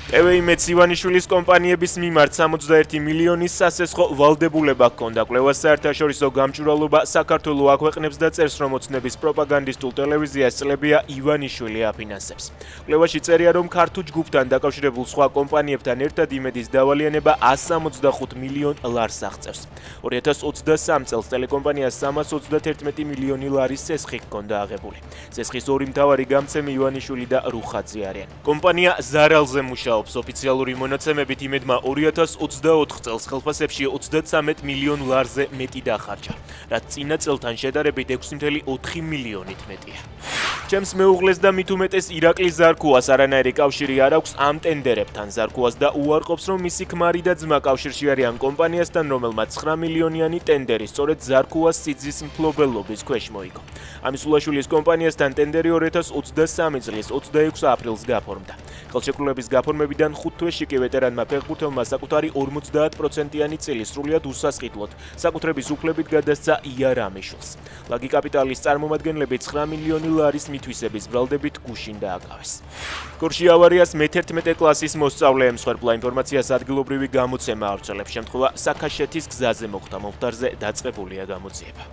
პევეიმეც ივანიშვილის კომპანიების მიმართ 61 მილიონის სასესხო ვალდებულება ჰქონდა. კვლევას საერთაშორისო გამჭვირვალობა საქართველოს აქვეყნებს და წერს, რომ ოცნების პროპაგანდისტულ ტელევიზიას წლებია ივანიშვილი აფინანსებს. კვლევაში წერია, რომ ქართულ ჯგუფთან დაკავშირებულ სხვა კომპანიებთან ერთად იმედის დავალიანება 165 მილიონ ლარს აღწევს. 2023 წელს ტელეკომპანიას 331 მილიონი ლარის სესხი ჰქონდა აღებული. სესხის ორი მთავარი გამცემი ივანიშვილი და რუხაძე არიან. კომპანია ზარალზე მუშაობს. ოფიციალური მონაცემებით იმედმა 2024 წელს ხელფასებში 33 მილიონ ლარზე მეტი დახარჯა, რაც წინა წელთან შედარებით 6.4 მილიონით მეტია. ჩემს მეუღლეს და მით უმეტეს ირაკლი ზარქუას არანაირი კავშირი არ აქვს ამ ტენდერებთან. ზარქუას და უარყოფს, რომ მისი ქმარი და ძმა კავშირში არიან კომპანიასთან, რომელმაც 9 მილიონიანი ტენდერი სწორედ ზარქუას სიძის მფლობელობის ქვეშ მოიგო. ამისულაშვილის კომპანიასთან ტენდერი 2023 წლის 26 აპრილს გაფორმდა. ხელშეკრულების გაფორმებიდან 5 თვეში კი ვეტერანმა ფეხბურთელმა საკუთარი 50%-იანი წილი სრულიად უსასყიდლოდ საკუთრების უფლებით გადასცა იარამიშვილს. ლაგი კაპიტალის წარმომადგენლები 9 მილიონი ლარის მითვისების ბრალდებით გუშინ დააკავეს. კორში ავარიას მე-11 კლასის მოსწავლე ემსხვერპლა. ინფორმაციას ადგილობრივი გამოცემა ავრცელებს. შემთხვევა საქაშეთის გზაზე მოხდა. მომხდარზე დაწყებულია გამოძიება.